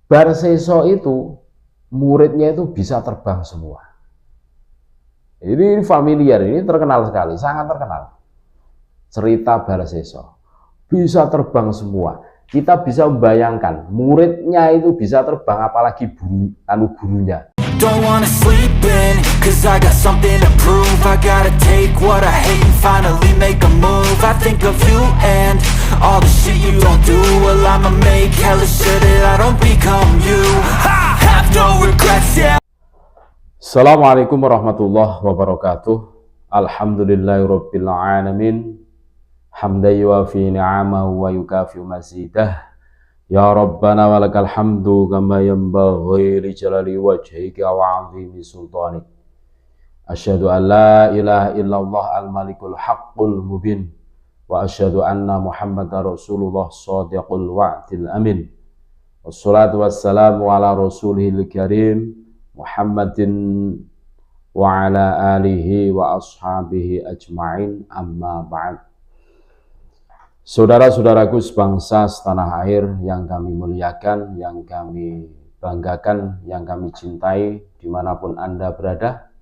Barseso itu muridnya itu bisa terbang semua. Ini familiar, ini terkenal sekali, sangat terkenal. Cerita Barseso bisa terbang semua. Kita bisa membayangkan muridnya itu bisa terbang, apalagi gurunya. Don't wanna sleep in, cause I got something to prove. I gotta take what I hate and finally make a move. I think of you and all the shit you don't do. Well, I'ma make hella sure that I don't become you. I have no regrets, yeah. Assalamualaikum warahmatullahi wabarakatuh. Alhamdulillahirabbil alamin. Hamdan yuwafi ni'amahu wa yukafi mazidah. Ya Rabbana walakal hamdu kama yanbaghi li jalali wajhika wa 'azimi sultanik. Asyhadu an la ilaha illallah al-malikul haqqul mubin wa asyhadu anna Muhammadar Rasulullah shadiqul wa'dil amin. Wassalatu wassalamu ala rasulihil karim Muhammadin wa ala alihi wa ashabihi ajma'in, amma ba'd. Saudara-saudaraku sebangsa setanah air yang kami muliakan, yang kami banggakan, yang kami cintai dimanapun Anda berada,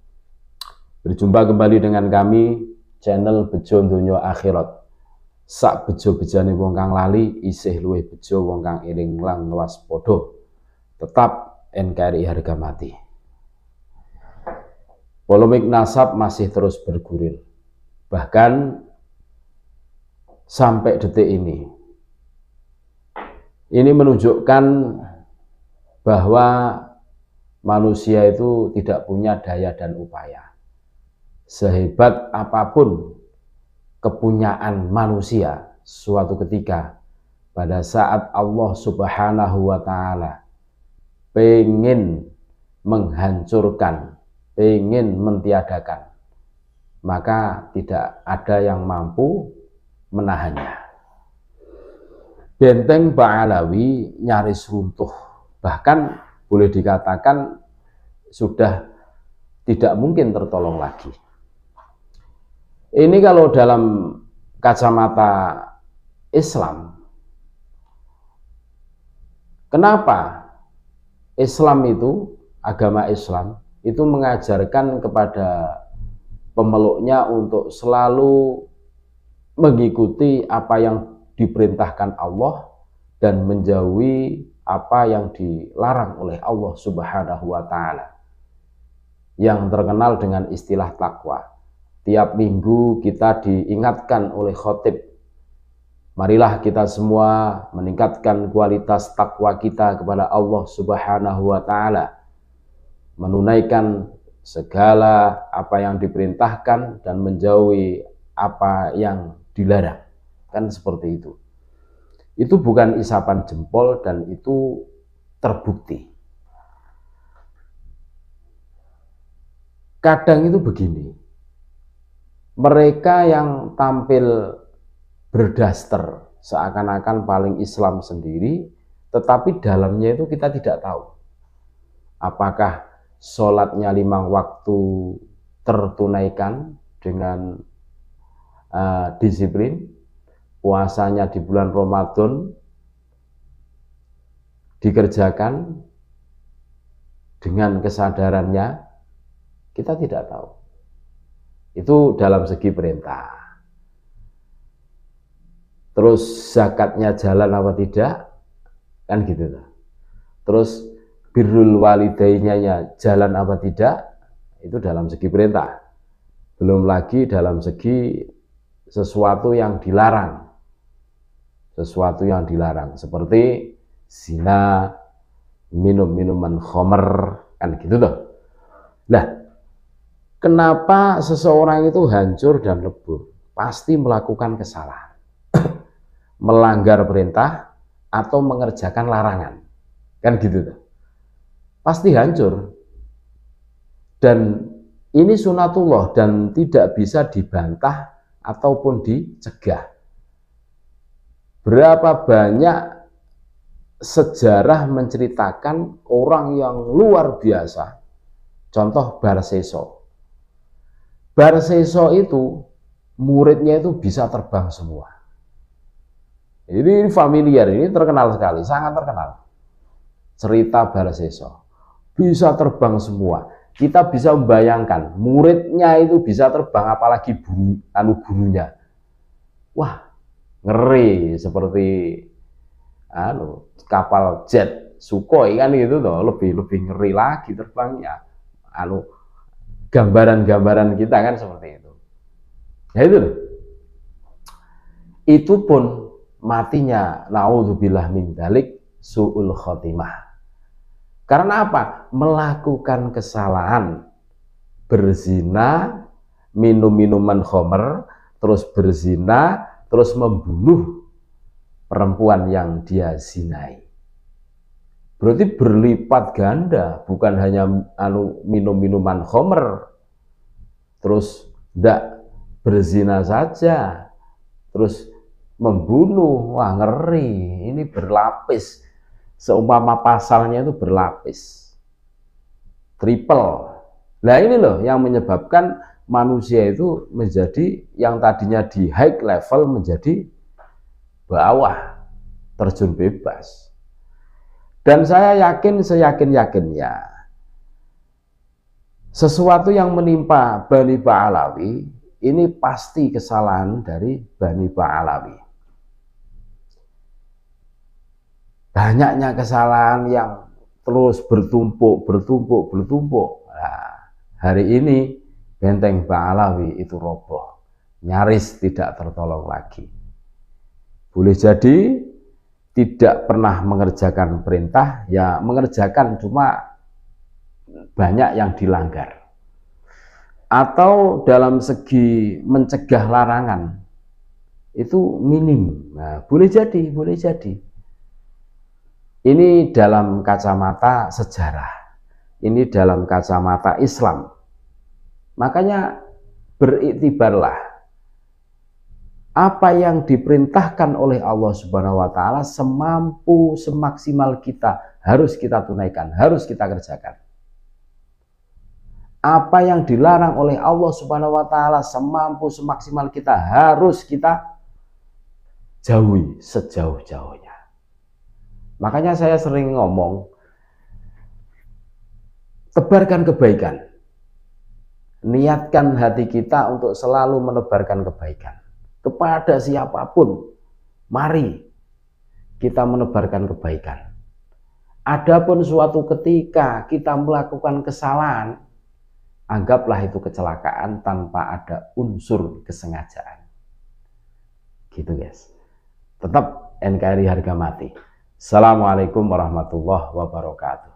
berjumpa kembali dengan kami channel Bejo Donya Akhirat. Sak bejo-bejane wong kang lali isih luwih bejo wong kang eling lang waspada. Tetap NKRI harga mati. Polemik nasab masih terus bergulir. Bahkan sampai detik ini menunjukkan bahwa manusia itu tidak punya daya dan upaya. Sehebat apapun kepunyaan manusia, suatu ketika pada saat Allah Subhanahu wa Ta'ala pengen menghancurkan, pengen mentiadakan, maka tidak ada yang mampu menahannya. Benteng Ba'alawi nyaris runtuh, bahkan boleh dikatakan sudah tidak mungkin tertolong lagi. Ini kalau dalam kacamata Islam, kenapa Islam itu, agama Islam itu mengajarkan kepada pemeluknya untuk selalu mengikuti apa yang diperintahkan Allah dan menjauhi apa yang dilarang oleh Allah Subhanahu wa Ta'ala, yang terkenal dengan istilah takwa. Tiap minggu kita diingatkan oleh khotib, marilah kita semua meningkatkan kualitas takwa kita kepada Allah Subhanahu wa Ta'ala, menunaikan segala apa yang diperintahkan dan menjauhi apa yang dilarang. Kan seperti itu. Itu bukan isapan jempol dan itu terbukti. Kadang itu begini, mereka yang tampil berdaster seakan-akan paling Islam sendiri, tetapi dalamnya itu kita tidak tahu apakah sholatnya 5 waktu tertunaikan dengan disiplin, puasanya di bulan Ramadan dikerjakan dengan kesadarannya, kita tidak tahu. Itu dalam segi perintah. Terus zakatnya jalan apa tidak, kan gitu. Terus birrul walidainya jalan apa tidak, itu dalam segi perintah. Belum lagi dalam segi sesuatu yang dilarang, seperti zina, minum minuman khamr, kan gitu loh. Nah, kenapa seseorang itu hancur dan lebur? Pasti melakukan kesalahan, melanggar perintah atau mengerjakan larangan, kan gitu loh. Pasti hancur, dan ini sunatullah dan tidak bisa dibantah ataupun dicegah. Berapa banyak sejarah menceritakan orang yang luar biasa. Contoh Barseso. Barseso itu muridnya itu bisa terbang semua. Ini familiar, ini terkenal sekali, sangat terkenal. cerita Balaseso, bisa terbang semua. Kita bisa membayangkan muridnya itu bisa terbang, apalagi gurunya. Wah, ngeri, seperti kapal jet Sukhoi kan gitu toh, lebih ngeri lagi terbangnya. Gambaran-gambaran kita kan seperti itu. Ya itu loh. Itu pun matinya naudzubillah min dzalik su'ul khotimah. Karena apa? Melakukan kesalahan, berzina, minum minuman khamr, terus berzina, terus membunuh perempuan yang dia zinai. Berarti berlipat ganda, bukan hanya minum minuman khamr, terus tidak berzina saja, terus membunuh. Wah, ngeri, ini berlapis. Seumpama pasalnya itu berlapis, triple. Nah ini loh yang menyebabkan manusia itu menjadi yang tadinya di high level menjadi bawah, terjun bebas. Dan saya yakin, seyakin-yakinnya, sesuatu yang menimpa Bani Ba'alawi ini pasti kesalahan dari Bani Ba'alawi. Banyaknya kesalahan yang terus bertumpuk. Nah, hari ini benteng Ba'alawi itu roboh, nyaris tidak tertolong lagi. Boleh jadi tidak pernah mengerjakan perintah, ya mengerjakan cuma banyak yang dilanggar. Atau dalam segi mencegah larangan itu minim. Nah, boleh jadi. Ini dalam kacamata sejarah, ini dalam kacamata Islam. Makanya beriktibarlah apa yang diperintahkan oleh Allah Subhanahu wa Ta'ala semampu semaksimal kita harus kita tunaikan, harus kita kerjakan. Apa yang dilarang oleh Allah Subhanahu wa Ta'ala semampu semaksimal kita harus kita jauhi sejauh-jauhnya. Makanya saya sering ngomong, tebarkan kebaikan. Niatkan hati kita untuk selalu menebarkan kebaikan. Kepada siapapun, mari kita menebarkan kebaikan. Adapun suatu ketika kita melakukan kesalahan, anggaplah itu kecelakaan tanpa ada unsur kesengajaan. Gitu guys. Tetap NKRI harga mati. Assalamualaikum warahmatullahi wabarakatuh.